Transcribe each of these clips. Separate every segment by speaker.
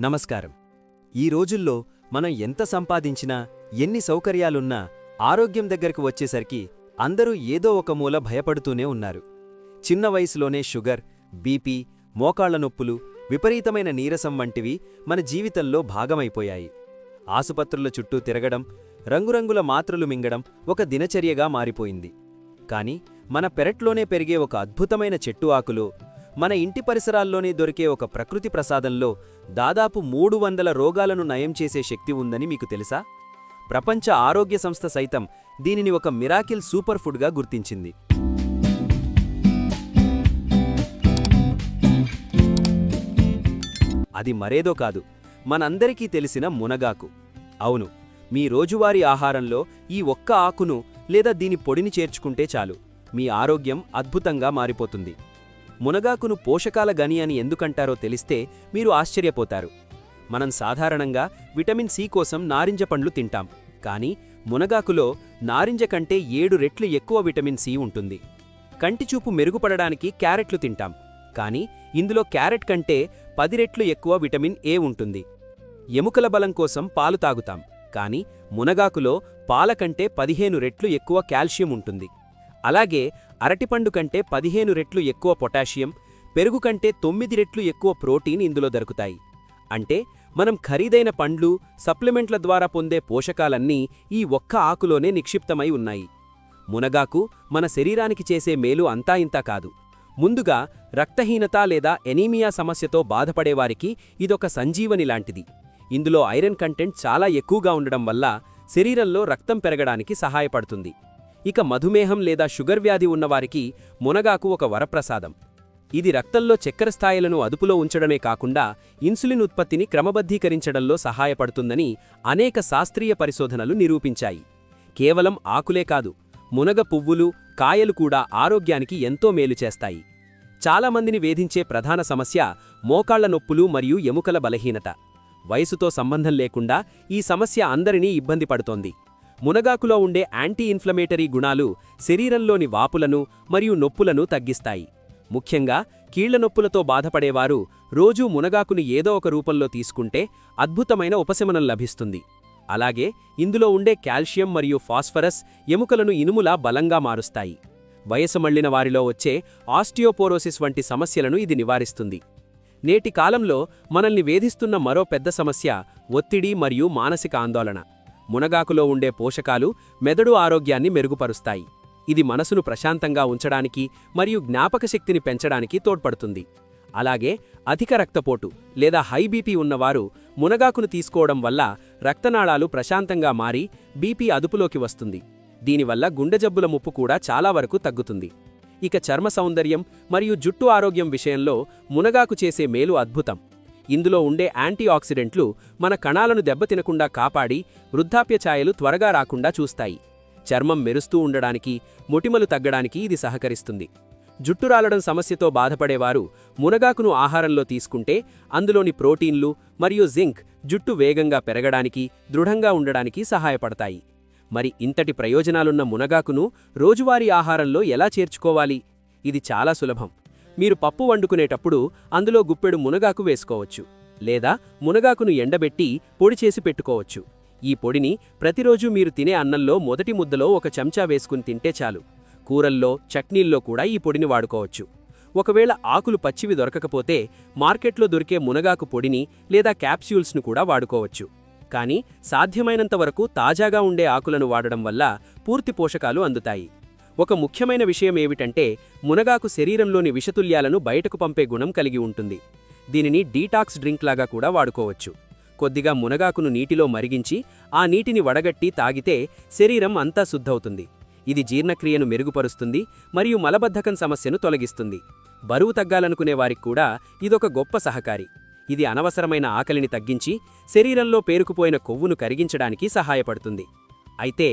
Speaker 1: నమస్కారం. ఈ రోజుల్లో మనం ఎంత సంపాదించినా, ఎన్ని సౌకర్యాలున్నా ఆరోగ్యం దగ్గరకు వచ్చేసరికి అందరూ ఏదో ఒక మూల భయపడుతూనే ఉన్నారు. చిన్న వయసులోనే షుగర్, బీపీ, మోకాళ్ల నొప్పులు, విపరీతమైన నీరసం వంటివి మన జీవితంలో భాగమైపోయాయి. ఆసుపత్రుల చుట్టూ తిరగడం, రంగురంగుల మాత్రలు మింగడం ఒక దినచర్యగా మారిపోయింది. కాని మన పెరట్లోనే పెరిగే ఒక అద్భుతమైన చెట్టు ఆకులో, మన ఇంటి పరిసరాల్లోనే దొరికే ఒక ప్రకృతి ప్రసాదంలో దాదాపు 300 రోగాలను నయం చేసే శక్తి ఉందని మీకు తెలుసా? ప్రపంచ ఆరోగ్య సంస్థ సైతం దీనిని ఒక మిరాకిల్ సూపర్ ఫుడ్గా గుర్తించింది. అది మరేదో కాదు, మనందరికీ తెలిసిన మునగాకు. అవును, మీ రోజువారీ ఆహారంలో ఈ ఒక్క ఆకును లేదా దీని పొడిని చేర్చుకుంటే చాలు, మీ ఆరోగ్యం అద్భుతంగా మారిపోతుంది. మునగాకును పోషకాల గని అని ఎందుకంటారో తెలిస్తే మీరు ఆశ్చర్యపోతారు. మనం సాధారణంగా విటమిన్ సి కోసం నారింజ పండ్లు తింటాం, కానీ మునగాకులో నారింజ కంటే 7 రెట్లు ఎక్కువ విటమిన్ సి ఉంటుంది. కంటిచూపు మెరుగుపడడానికి క్యారెట్లు తింటాం, కానీ ఇందులో క్యారెట్ కంటే 10 రెట్లు ఎక్కువ విటమిన్ ఏ ఉంటుంది. ఎముకల బలం కోసం పాలు తాగుతాం, కానీ మునగాకులో పాల కంటే 15 రెట్లు ఎక్కువ కాల్షియం ఉంటుంది. అలాగే అరటిపండు కంటే 15 రెట్లు ఎక్కువ పొటాషియం, పెరుగు కంటే 9 రెట్లు ఎక్కువ ప్రోటీన్ ఇందులో దొరుకుతాయి. అంటే మనం ఖరీదైన పండ్లు, సప్లిమెంట్ల ద్వారా పొందే పోషకాలన్నీ ఈ ఒక్క ఆకులోనే నిక్షిప్తమై ఉన్నాయి. మునగాకు మన శరీరానికి చేసే మేలు అంతా ఇంతా కాదు. ముందుగా రక్తహీనత లేదా ఎనీమియా సమస్యతో బాధపడేవారికి ఇదొక సంజీవని లాంటిది. ఇందులో ఐరన్ కంటెంట్ చాలా ఎక్కువగా ఉండడం వల్ల శరీరంలో రక్తం పెరగడానికి సహాయపడుతుంది. ఇక మధుమేహం లేదా షుగర్ వ్యాధి ఉన్నవారికి మునగాకు ఒక వరప్రసాదం. ఇది రక్తంలో చక్కెర స్థాయిలను అదుపులో ఉంచడమే కాకుండా ఇన్సులిన్ ఉత్పత్తిని క్రమబద్ధీకరించడంలో సహాయపడుతుందని అనేక శాస్త్రీయ పరిశోధనలు నిరూపించాయి. కేవలం ఆకులే కాదు, మునగ పువ్వులు, కాయలు కూడా ఆరోగ్యానికి ఎంతో మేలు చేస్తాయి. చాలామందిని వేధించే ప్రధాన సమస్య మోకాళ్ల నొప్పులు మరియు ఎముకల బలహీనత. వయసుతో సంబంధం లేకుండా ఈ సమస్య అందరినీ ఇబ్బంది పడుతోంది. మునగాకులో ఉండే యాంటీ ఇన్ఫ్లమేటరీ గుణాలు శరీరంలోని వాపులను మరియు నొప్పులను తగ్గిస్తాయి. ముఖ్యంగా కీళ్ల నొప్పులతో బాధపడేవారు రోజూ మునగాకుని ఏదో ఒక రూపంలో తీసుకుంటే అద్భుతమైన ఉపశమనం లభిస్తుంది. అలాగే ఇందులో ఉండే కాల్షియం మరియు ఫాస్ఫరస్ ఎముకలను ఇనుములా బలంగా మారుస్తాయి. వయసు మళ్లిన వారిలో వచ్చే ఆస్టియోపోరోసిస్ వంటి సమస్యలను ఇది నివారిస్తుంది. నేటి కాలంలో మనల్ని వేధిస్తున్న మరో పెద్ద సమస్య ఒత్తిడి మరియు మానసిక ఆందోళన. మునగాకులో ఉండే పోషకాలు మెదడు ఆరోగ్యాన్ని మెరుగుపరుస్తాయి. ఇది మనసును ప్రశాంతంగా ఉంచడానికి మరియు జ్ఞాపకశక్తిని పెంచడానికి తోడ్పడుతుంది. అలాగే అధిక రక్తపోటు లేదా హై బీపీ ఉన్నవారు మునగాకును తీసుకోవడం వల్ల రక్తనాళాలు ప్రశాంతంగా మారి బీపీ అదుపులోకి వస్తుంది. దీనివల్ల గుండె జబ్బుల ముప్పు కూడా చాలా వరకు తగ్గుతుంది. ఇక చర్మ సౌందర్యం మరియు జుట్టు ఆరోగ్యం విషయంలో మునగాకు చేసే మేలు అద్భుతం. ఇందులో ఉండే యాంటీ ఆక్సిడెంట్లు మన కణాలను దెబ్బతినకుండా కాపాడి వృద్ధాప్య ఛాయలు త్వరగా రాకుండా చూస్తాయి. చర్మం మెరుస్తూ ఉండడానికి, మొటిమలు తగ్గడానికి ఇది సహకరిస్తుంది. జుట్టు రాలడం సమస్యతో బాధపడేవారు మునగాకును ఆహారంలో తీసుకుంటే అందులోని ప్రోటీన్లు మరియు జింక్ జుట్టు వేగంగా పెరగడానికి, దృఢంగా ఉండడానికి సహాయపడతాయి. మరి ఇంతటి ప్రయోజనాలున్న మునగాకును రోజువారీ ఆహారంలో ఎలా చేర్చుకోవాలి? ఇది చాలా సులభం. మీరు పప్పు వండుకునేటప్పుడు అందులో గుప్పెడు మునగాకు వేసుకోవచ్చు, లేదా మునగాకును ఎండబెట్టి పొడి చేసి పెట్టుకోవచ్చు. ఈ పొడిని ప్రతిరోజు మీరు తినే అన్నంలో మొదటి ముద్దలో ఒక చెంచా వేసుకుని తింటే చాలు. కూరల్లో, చట్నీల్లో కూడా ఈ పొడిని వాడుకోవచ్చు. ఒకవేళ ఆకులు పచ్చివి దొరకకపోతే మార్కెట్లో దొరికే మునగాకు పొడిని లేదా క్యాప్స్యూల్స్ను కూడా వాడుకోవచ్చు. కానీ సాధ్యమైనంత వరకు తాజాగా ఉండే ఆకులను వాడడం వల్ల పూర్తి పోషకాలు అందుతాయి. ఒక ముఖ్యమైన విషయం ఏమిటంటే మునగాకు శరీరంలోని విషతుల్యాలను బయటకు పంపే గుణం కలిగి ఉంటుంది. దీనిని డీటాక్స్ డ్రింక్ లాగా కూడా వాడుకోవచ్చు. కొద్దిగా మునగాకును నీటిలో మరిగించి ఆ నీటిని వడగట్టి తాగితే శరీరం అంతా శుద్ధవుతుంది. ఇది జీర్ణక్రియను మెరుగుపరుస్తుంది మరియు మలబద్ధకం సమస్యను తొలగిస్తుంది. బరువు తగ్గాలనుకునే వారికి కూడా ఇదొక గొప్ప సహకారి. ఇది అనవసరమైన ఆకలిని తగ్గించి శరీరంలో పేరుకుపోయిన కొవ్వును కరిగించడానికి సహాయపడుతుంది. అయితే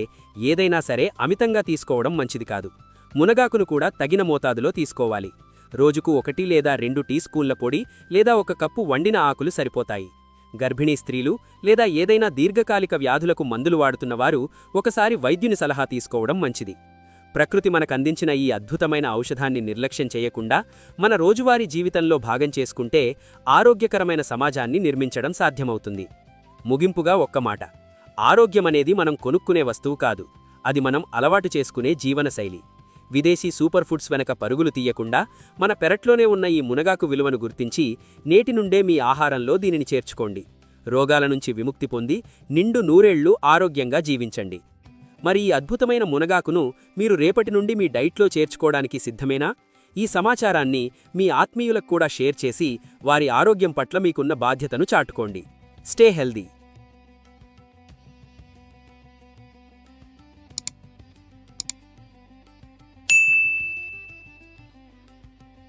Speaker 1: ఏదైనా సరే అమితంగా తీసుకోవడం మంచిది కాదు. మునగాకును కూడా తగిన మోతాదులో తీసుకోవాలి. రోజుకు 1 లేదా 2 టీ స్పూన్ల పొడి లేదా 1 కప్పు వండిన ఆకులు సరిపోతాయి. గర్భిణీ స్త్రీలు లేదా ఏదైనా దీర్ఘకాలిక వ్యాధులకు మందులు వాడుతున్నవారు ఒకసారి వైద్యుని సలహా తీసుకోవడం మంచిది. ప్రకృతి మనకందించిన ఈ అద్భుతమైన ఔషధాన్ని నిర్లక్ష్యం చేయకుండా మన రోజువారీ జీవితంలో భాగం చేసుకుంటే ఆరోగ్యకరమైన సమాజాన్ని నిర్మించడం సాధ్యమవుతుంది. ముగింపుగా ఒక్క మాట: ఆరోగ్యమనేది మనం కొనుక్కునే వస్తువు కాదు, అది మనం అలవాటు చేసుకునే జీవనశైలి. విదేశీ సూపర్ ఫుడ్స్ వెనక పరుగులు తీయకుండా మన పెరట్లోనే ఉన్న ఈ మునగాకు విలువను గుర్తించి నేటి నుండే మీ ఆహారంలో దీనిని చేర్చుకోండి. రోగాల నుంచి విముక్తి పొంది నిండు నూరేళ్లు ఆరోగ్యంగా జీవించండి. మరి ఈ అద్భుతమైన మునగాకును మీరు రేపటి నుండి మీ డైట్లో చేర్చుకోవడానికి సిద్ధమేనా? ఈ సమాచారాన్ని మీ ఆత్మీయులకు కూడా షేర్ చేసి వారి ఆరోగ్యం పట్ల మీకున్న బాధ్యతను చాటుకోండి. Stay healthy.